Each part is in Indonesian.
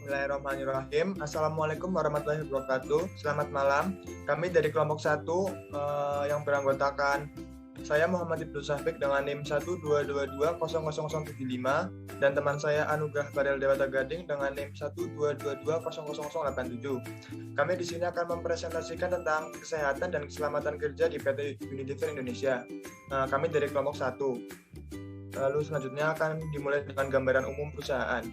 Bismillahirrahmanirrahim. Assalamualaikum warahmatullahi wabarakatuh. Selamat malam. Kami dari kelompok 1 yang beranggotakan saya Muhammad Ibnu Syafiq dengan NIM 122200075 dan teman saya Anugrah Barel Dewata Gading dengan NIM 122200087. Kami di sini akan mempresentasikan tentang kesehatan dan keselamatan kerja di PT Unilever Indonesia. Kami dari kelompok 1. Lalu selanjutnya akan dimulai dengan gambaran umum perusahaan.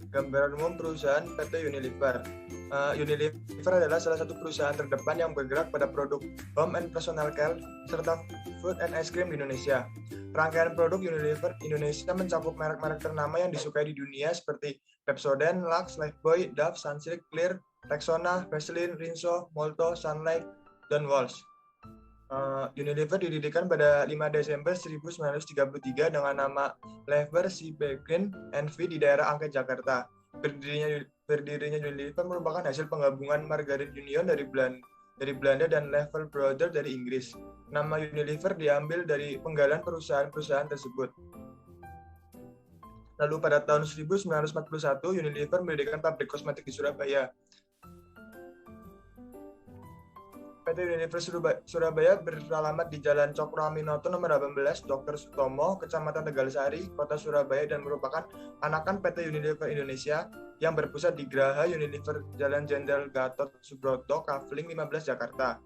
Gambaran umum perusahaan PT Unilever. Unilever adalah salah satu perusahaan terdepan yang bergerak pada produk home and personal care serta food and ice cream di Indonesia. Rangkaian produk Unilever Indonesia mencakup merek-merek ternama yang disukai di dunia seperti Pepsodent, Lux, Lifebuoy, Dove, Sunsilk, Clear, Rexona, Vaseline, Rinso, Molto, Sunlight, dan Walsh. Unilever didirikan pada 5 Desember 1933 dengan nama Lever Siebergen NV di daerah Angke, Jakarta. Berdirinya Unilever merupakan hasil penggabungan Margarin Union dari Belanda dan Lever Brothers dari Inggris. Nama Unilever diambil dari penggalan perusahaan-perusahaan tersebut. Lalu pada tahun 1941, Unilever mendirikan pabrik kosmetik di Surabaya. PT Unilever Surabaya beralamat di Jalan Cokroaminoto nomor 18, Dr. Sutomo, Kecamatan Tegalsari, Kota Surabaya, dan merupakan anakan PT Unilever Indonesia yang berpusat di Graha Unilever Jalan Jenderal Gatot Subroto, Kavling 15, Jakarta.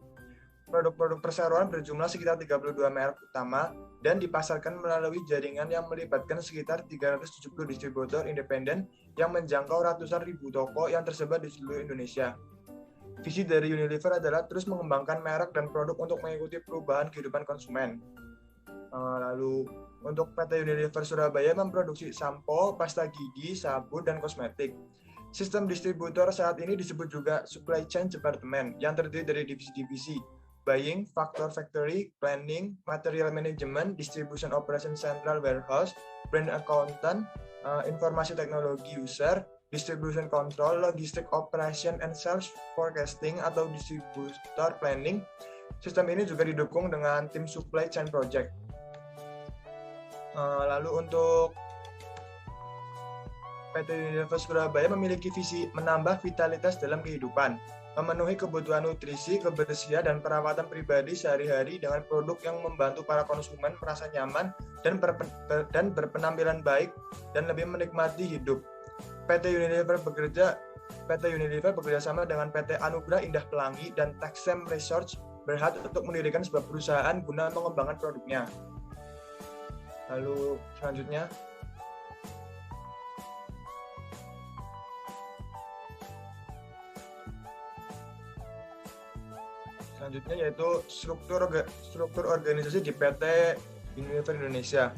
Produk-produk perseroan berjumlah sekitar 32 merek utama dan dipasarkan melalui jaringan yang melibatkan sekitar 370 distributor independen yang menjangkau ratusan ribu toko yang tersebar di seluruh Indonesia. Visi dari Unilever adalah terus mengembangkan merek dan produk untuk mengikuti perubahan kehidupan konsumen. Lalu untuk PT Unilever Surabaya memproduksi sampo, pasta gigi, sabun, dan kosmetik. Sistem distributor saat ini disebut juga Supply Chain Department yang terdiri dari divisi-divisi Buying, Factory, Planning, Material Management, Distribution Operation Central Warehouse, Brand Accountant, Informasi Teknologi User, Distribution Control, Logistic Operation and Sales Forecasting atau Distributor Planning. Sistem ini juga didukung dengan tim Supply Chain Project. Lalu untuk PT Unilever Surabaya memiliki visi menambah vitalitas dalam kehidupan, memenuhi kebutuhan nutrisi, kebersihan, dan perawatan pribadi sehari-hari dengan produk yang membantu para konsumen merasa nyaman dan berpenampilan baik dan lebih menikmati hidup. PT Unilever bekerja sama dengan PT Anugrah Indah Pelangi dan Texem Research berhak untuk mendirikan sebuah perusahaan guna mengembangkan produknya. Lalu selanjutnya yaitu struktur organisasi di PT Unilever Indonesia.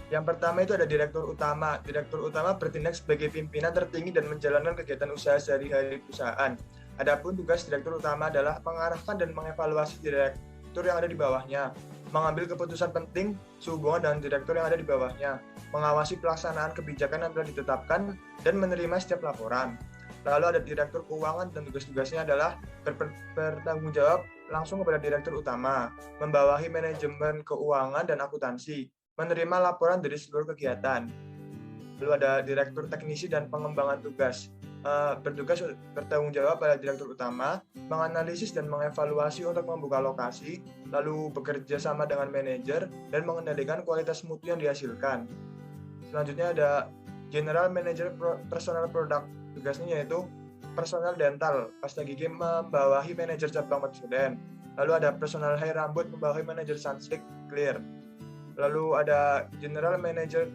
Yang pertama itu ada Direktur Utama. Direktur Utama bertindak sebagai pimpinan tertinggi dan menjalankan kegiatan usaha sehari-hari perusahaan. Adapun tugas Direktur Utama adalah mengarahkan dan mengevaluasi direktur yang ada di bawahnya, mengambil keputusan penting sehubungan dengan direktur yang ada di bawahnya, mengawasi pelaksanaan kebijakan yang telah ditetapkan, dan menerima setiap laporan. Lalu ada Direktur Keuangan dan tugas-tugasnya adalah bertanggung jawab langsung kepada Direktur Utama, membawahi manajemen keuangan dan akuntansi, menerima laporan dari seluruh kegiatan. Lalu ada Direktur Teknisi dan Pengembangan Tugas. Bertanggung jawab pada Direktur Utama, menganalisis dan mengevaluasi untuk membuka lokasi, lalu bekerja sama dengan manajer, dan mengendalikan kualitas mutu yang dihasilkan. Selanjutnya ada General Manager Personal Product. Tugasnya yaitu personal dental, pasta gigi membawahi manajer cabang Pepsodent. Lalu ada personal hair rambut membawahi manajer Sunsilk, Clear. Lalu ada General Manager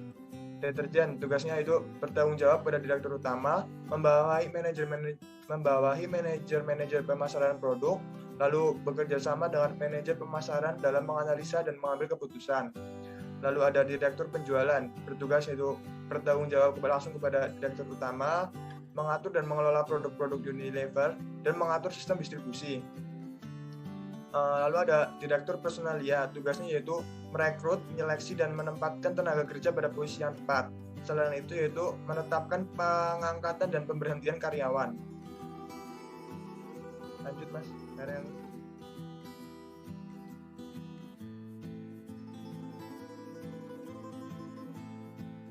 Deterjen, tugasnya itu bertanggung jawab pada Direktur Utama, membawahi manajer pemasaran produk, lalu bekerja sama dengan manajer pemasaran dalam menganalisa dan mengambil keputusan. Lalu ada Direktur Penjualan, bertugas yaitu bertanggung jawab langsung kepada Direktur Utama, mengatur dan mengelola produk-produk Unilever, dan mengatur sistem distribusi. Lalu ada Direktur Personalia, tugasnya yaitu merekrut, menyeleksi, dan menempatkan tenaga kerja pada posisi yang tepat. Selain itu yaitu menetapkan pengangkatan dan pemberhentian karyawan. Lanjut Mas Karel.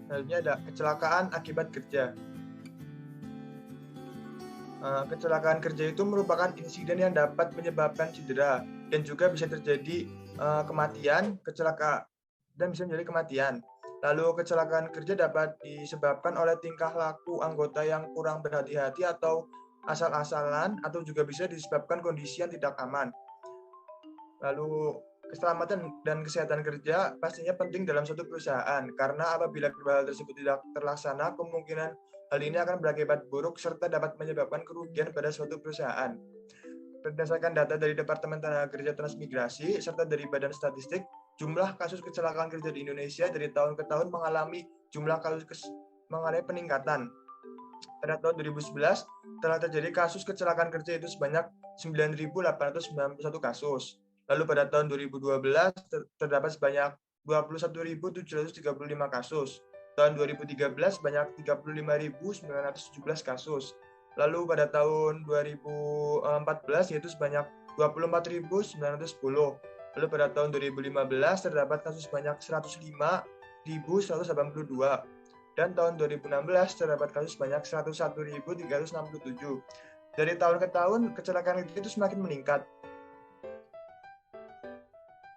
Selanjutnya ada kecelakaan akibat kerja. Kecelakaan kerja itu merupakan insiden yang dapat menyebabkan cedera dan juga bisa terjadi kematian, dan bisa menjadi kematian. Lalu kecelakaan kerja dapat disebabkan oleh tingkah laku anggota yang kurang berhati-hati atau asal-asalan, atau juga bisa disebabkan kondisi yang tidak aman. Lalu keselamatan dan kesehatan kerja pastinya penting dalam suatu perusahaan, karena apabila hal tersebut tidak terlaksana, kemungkinan hal ini akan berakibat buruk serta dapat menyebabkan kerugian pada suatu perusahaan. Berdasarkan data dari Departemen Tenaga Kerja Transmigrasi serta dari Badan Statistik, jumlah kasus kecelakaan kerja di Indonesia dari tahun ke tahun mengalami peningkatan. Pada tahun 2011 telah terjadi kasus kecelakaan kerja itu sebanyak 9.891 kasus. Lalu pada tahun 2012 terdapat sebanyak 21.735 kasus. Tahun 2013 sebanyak 35.917 kasus. Lalu pada tahun 2014 yaitu sebanyak 24.910. Lalu pada tahun 2015 terdapat kasus sebanyak 105.182. Dan tahun 2016 terdapat kasus sebanyak 101.367. Dari tahun ke tahun kecelakaan itu semakin meningkat.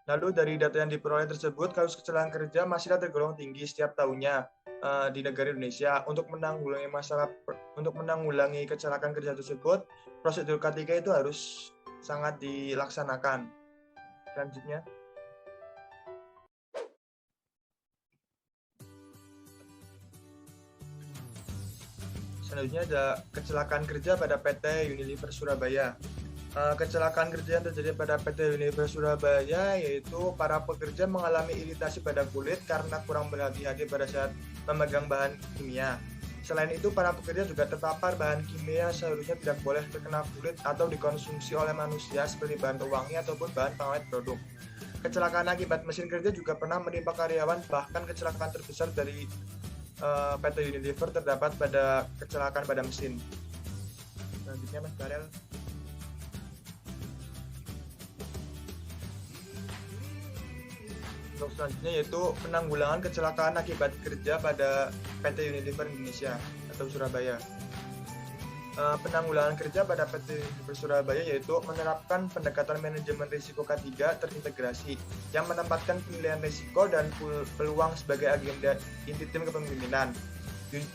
Lalu dari data yang diperoleh tersebut, kasus kecelakaan kerja masih tergolong tinggi setiap tahunnya di negara Indonesia. Untuk menanggulangi kecelakaan kerja tersebut, prosedur K3 itu harus sangat dilaksanakan. Selanjutnya, ada kecelakaan kerja pada PT Unilever Surabaya. Kecelakaan kerja yang terjadi pada PT Unilever Surabaya yaitu para pekerja mengalami iritasi pada kulit karena kurang berhati-hati pada saat memegang bahan kimia. Selain itu, para pekerja juga terpapar bahan kimia yang seharusnya tidak boleh terkena kulit atau dikonsumsi oleh manusia seperti bahan pewangi ataupun bahan pengawet produk. Kecelakaan akibat mesin kerja juga pernah menimpa karyawan, bahkan kecelakaan terbesar dari PT Unilever terdapat pada kecelakaan pada mesin. Selanjutnya Mas Karel. Untuk selanjutnya yaitu penanggulangan kecelakaan akibat kerja pada PT Unilever Indonesia atau Surabaya. Penanggulangan kerja pada PT Unilever Surabaya yaitu menerapkan pendekatan manajemen risiko K3 terintegrasi yang menempatkan penilaian risiko dan peluang sebagai agenda inti tim kepemimpinan.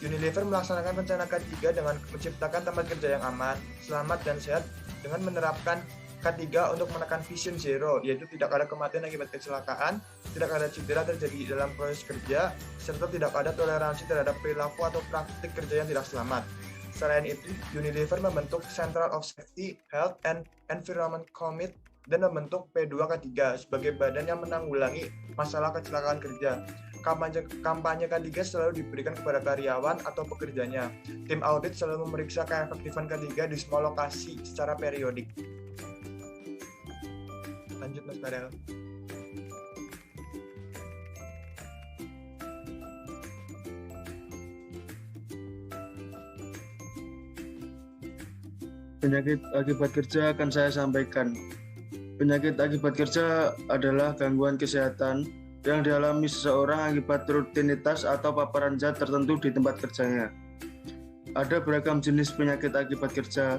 Unilever melaksanakan rencana K3 dengan menciptakan tempat kerja yang aman, selamat, dan sehat dengan menerapkan K3 untuk menekan vision zero, yaitu tidak ada kematian akibat kecelakaan, tidak ada cedera terjadi dalam proses kerja, serta tidak ada toleransi terhadap perilaku atau praktik kerja yang tidak selamat. Selain itu, Unilever membentuk Central of Safety, Health, and Environment Committee dan membentuk P2K3 sebagai badan yang menanggulangi masalah kecelakaan kerja. Kampanye K3 selalu diberikan kepada karyawan atau pekerjanya. Tim audit selalu memeriksa keefektifan K3 di semua lokasi secara periodik. Lanjut Mas Karel. Penyakit akibat kerja akan saya sampaikan. Penyakit akibat kerja adalah gangguan kesehatan yang dialami seseorang akibat rutinitas atau paparan zat tertentu di tempat kerjanya. Ada beragam jenis penyakit akibat kerja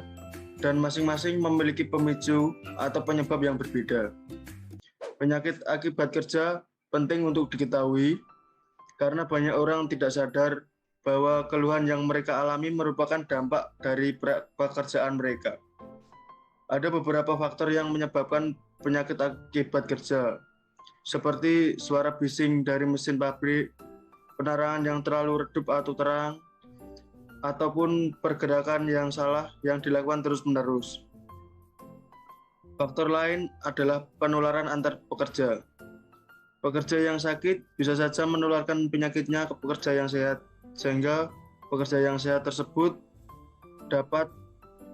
dan masing-masing memiliki pemicu atau penyebab yang berbeda. Penyakit akibat kerja penting untuk diketahui karena banyak orang tidak sadar bahwa keluhan yang mereka alami merupakan dampak dari pekerjaan mereka. Ada beberapa faktor yang menyebabkan penyakit akibat kerja, seperti suara bising dari mesin pabrik, penerangan yang terlalu redup atau terang, ataupun pergerakan yang salah yang dilakukan terus-menerus. Faktor lain adalah penularan antar pekerja. Pekerja yang sakit bisa saja menularkan penyakitnya ke pekerja yang sehat, sehingga pekerja yang sehat tersebut dapat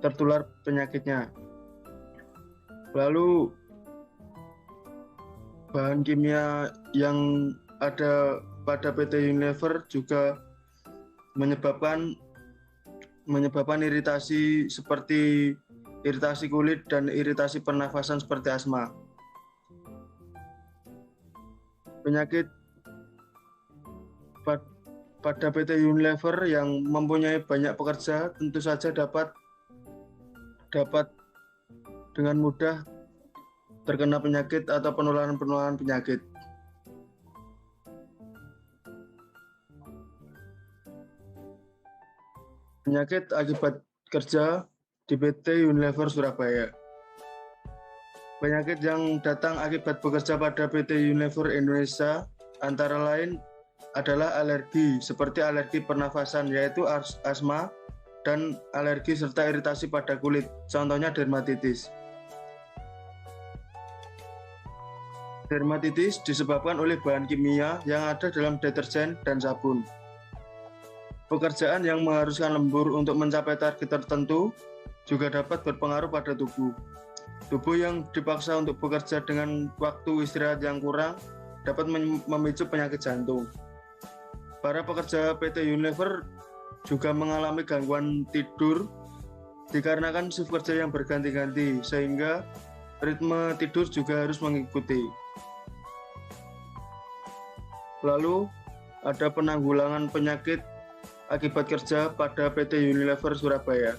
tertular penyakitnya. Lalu, bahan kimia yang ada pada PT Unilever juga menyebabkan iritasi seperti iritasi kulit, dan iritasi pernafasan seperti asma. Penyakit pada PT Unilever yang mempunyai banyak pekerja tentu saja dapat dengan mudah terkena penyakit atau penularan penyakit. Penyakit akibat kerja di PT Unilever Surabaya. Penyakit yang datang akibat bekerja pada PT Unilever Indonesia antara lain adalah alergi, seperti alergi pernafasan, yaitu asma, dan alergi serta iritasi pada kulit, contohnya dermatitis. Dermatitis disebabkan oleh bahan kimia yang ada dalam deterjen dan sabun. Pekerjaan yang mengharuskan lembur untuk mencapai target tertentu juga dapat berpengaruh pada tubuh. Tubuh yang dipaksa untuk bekerja dengan waktu istirahat yang kurang dapat memicu penyakit jantung. Para pekerja PT Unilever juga mengalami gangguan tidur dikarenakan shift kerja yang berganti-ganti, sehingga ritme tidur juga harus mengikuti. Lalu, ada penanggulangan penyakit akibat kerja pada PT Unilever Surabaya.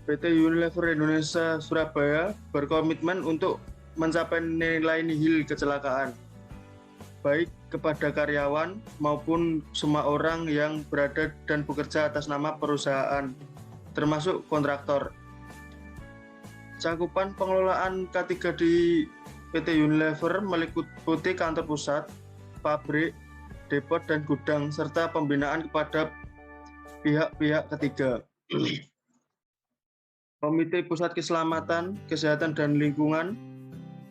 PT Unilever Indonesia Surabaya berkomitmen untuk mencapai nilai nihil kecelakaan, baik kepada karyawan maupun semua orang yang berada dan bekerja atas nama perusahaan, termasuk kontraktor. Cakupan pengelolaan K3 di PT Unilever meliputi kantor pusat, pabrik, depot, dan gudang, serta pembinaan kepada pihak-pihak ketiga. Komite Pusat Keselamatan, Kesehatan, dan Lingkungan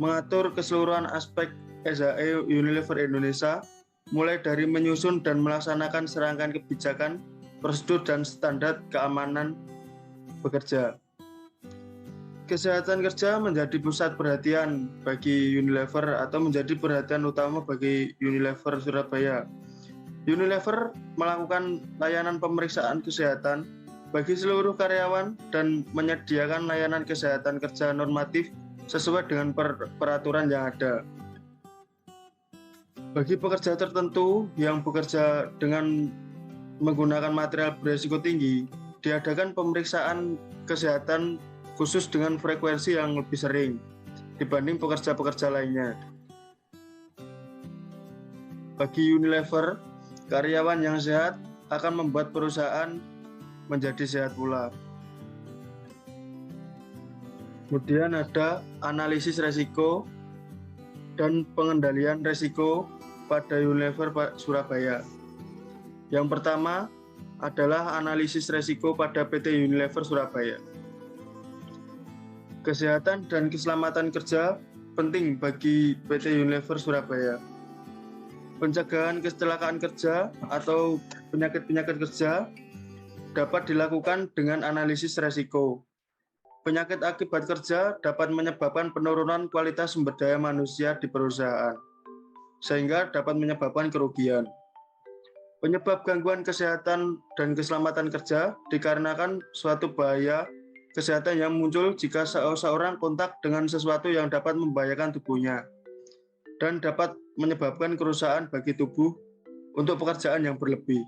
mengatur keseluruhan aspek SHE Unilever Indonesia, mulai dari menyusun dan melaksanakan serangkaian kebijakan, prosedur, dan standar keamanan bekerja. Kesehatan kerja menjadi pusat perhatian bagi Unilever atau menjadi perhatian utama bagi Unilever Surabaya. Unilever melakukan layanan pemeriksaan kesehatan bagi seluruh karyawan dan menyediakan layanan kesehatan kerja normatif sesuai dengan peraturan yang ada. Bagi pekerja tertentu yang bekerja dengan menggunakan material berisiko tinggi, diadakan pemeriksaan kesehatan khusus dengan frekuensi yang lebih sering dibanding pekerja-pekerja lainnya. Bagi Unilever, karyawan yang sehat akan membuat perusahaan menjadi sehat pula. Kemudian ada analisis resiko dan pengendalian resiko pada Unilever Surabaya. Yang pertama adalah analisis resiko pada PT Unilever Surabaya. Kesehatan dan keselamatan kerja penting bagi PT Unilever Surabaya. Pencegahan kecelakaan kerja atau penyakit-penyakit kerja dapat dilakukan dengan analisis resiko. Penyakit akibat kerja dapat menyebabkan penurunan kualitas sumber daya manusia di perusahaan, sehingga dapat menyebabkan kerugian. Penyebab gangguan kesehatan dan keselamatan kerja dikarenakan suatu bahaya kesehatan yang muncul jika seseorang kontak dengan sesuatu yang dapat membahayakan tubuhnya dan dapat menyebabkan kerusakan bagi tubuh untuk pekerjaan yang berlebih.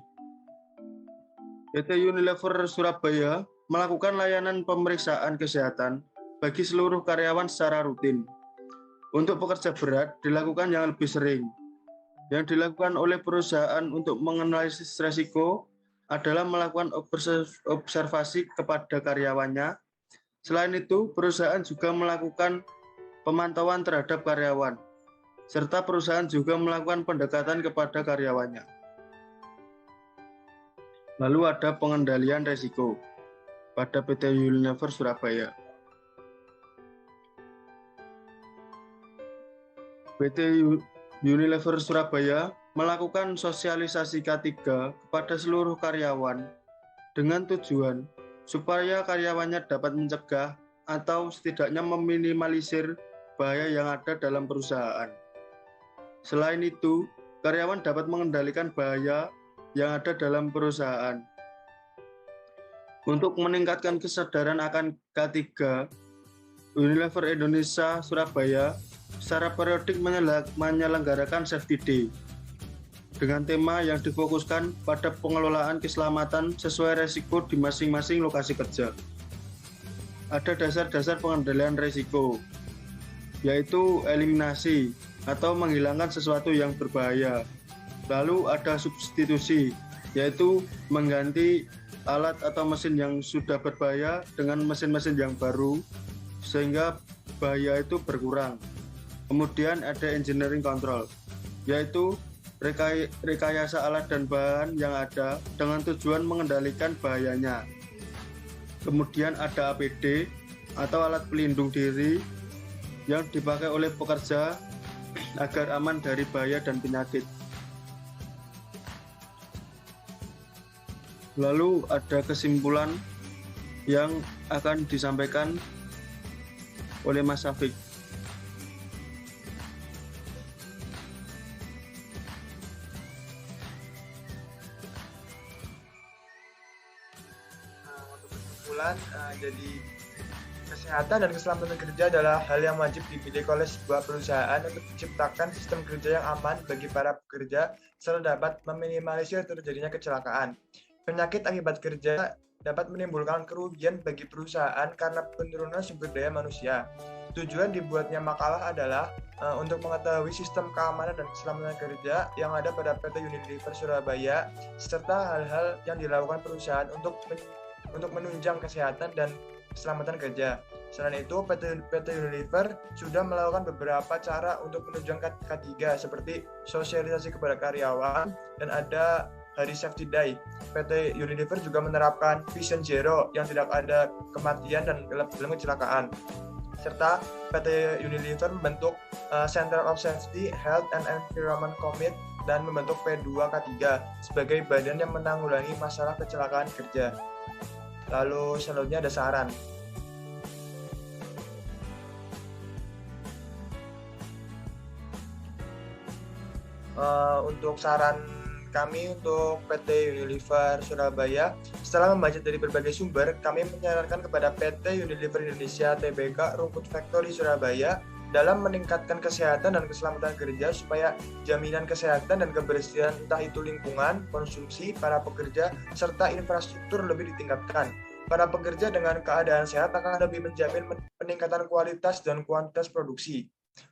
PT Unilever Surabaya melakukan layanan pemeriksaan kesehatan bagi seluruh karyawan secara rutin. Untuk pekerja berat dilakukan yang lebih sering. Yang dilakukan oleh perusahaan untuk menganalisis resiko adalah melakukan observasi kepada karyawannya. Selain itu, perusahaan juga melakukan pemantauan terhadap karyawan, serta perusahaan juga melakukan pendekatan kepada karyawannya. Lalu ada pengendalian resiko pada PT Unilever Surabaya. PT Unilever Surabaya melakukan sosialisasi K3 kepada seluruh karyawan dengan tujuan supaya karyawannya dapat mencegah atau setidaknya meminimalisir bahaya yang ada dalam perusahaan. Selain itu, karyawan dapat mengendalikan bahaya yang ada dalam perusahaan. Untuk meningkatkan kesadaran akan K3, Unilever Indonesia Surabaya secara periodik menyelenggarakan Safety Day dengan tema yang difokuskan pada pengelolaan keselamatan sesuai resiko di masing-masing lokasi kerja. Ada dasar-dasar pengendalian risiko, yaitu eliminasi atau menghilangkan sesuatu yang berbahaya. Lalu ada substitusi, yaitu mengganti alat atau mesin yang sudah berbahaya dengan mesin-mesin yang baru sehingga bahaya itu berkurang. Kemudian ada engineering control, yaitu rekayasa alat dan bahan yang ada dengan tujuan mengendalikan bahayanya. Kemudian ada APD atau alat pelindung diri yang dipakai oleh pekerja agar aman dari bahaya dan penyakit. Lalu ada kesimpulan yang akan disampaikan oleh Mas Syafiq. Untuk kesimpulan, jadi kesehatan dan keselamatan kerja adalah hal yang wajib dimiliki oleh sebuah perusahaan untuk menciptakan sistem kerja yang aman bagi para pekerja serta dapat meminimalisir terjadinya kecelakaan. Penyakit akibat kerja dapat menimbulkan kerugian bagi perusahaan karena penurunan sumber daya manusia. Tujuan dibuatnya makalah adalah untuk mengetahui sistem keamanan dan keselamatan kerja yang ada pada PT Unilever Surabaya serta hal-hal yang dilakukan perusahaan untuk menunjang kesehatan dan keselamatan kerja. Selain itu, PT Unilever sudah melakukan beberapa cara untuk menunjang K3 seperti sosialisasi kepada karyawan dan ada Hari Safety Day. PT Unilever juga menerapkan Vision Zero yang tidak ada kematian dan dalam kecelakaan. Serta PT Unilever membentuk Center of Safety, Health and Environment Commit dan membentuk P2K3 sebagai badan yang menanggulangi masalah kecelakaan kerja. Lalu selanjutnya ada saran. Untuk saran kami untuk PT Unilever Surabaya, setelah membaca dari berbagai sumber, kami menyarankan kepada PT Unilever Indonesia Tbk Rungkut Factory Surabaya dalam meningkatkan kesehatan dan keselamatan kerja supaya jaminan kesehatan dan kebersihan entah itu lingkungan, konsumsi, para pekerja, serta infrastruktur lebih ditingkatkan. Para pekerja dengan keadaan sehat akan lebih menjamin peningkatan kualitas dan kuantitas produksi.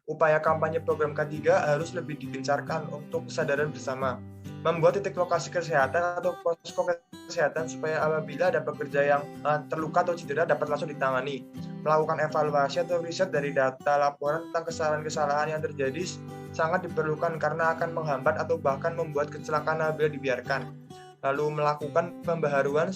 Upaya kampanye program K3 harus lebih digencarkan untuk kesadaran bersama. Membuat titik lokasi kesehatan atau posko kesehatan supaya apabila ada pekerja yang terluka atau cedera dapat langsung ditangani. Melakukan evaluasi atau riset dari data laporan tentang kesalahan-kesalahan yang terjadi sangat diperlukan karena akan menghambat atau bahkan membuat kecelakaan apabila dibiarkan. Lalu melakukan pembaharuan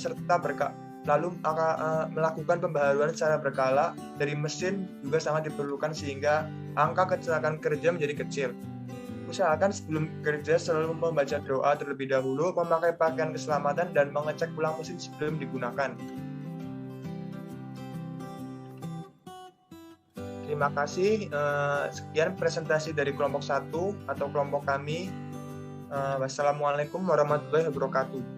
melakukan pembaharuan secara berkala dari mesin juga sangat diperlukan sehingga angka kecelakaan kerja menjadi kecil. Usahakan sebelum bekerja selalu membaca doa terlebih dahulu, memakai pakaian keselamatan, dan mengecek ulang mesin sebelum digunakan. Terima kasih. Sekian presentasi dari kelompok 1 atau kelompok kami. Wassalamualaikum warahmatullahi wabarakatuh.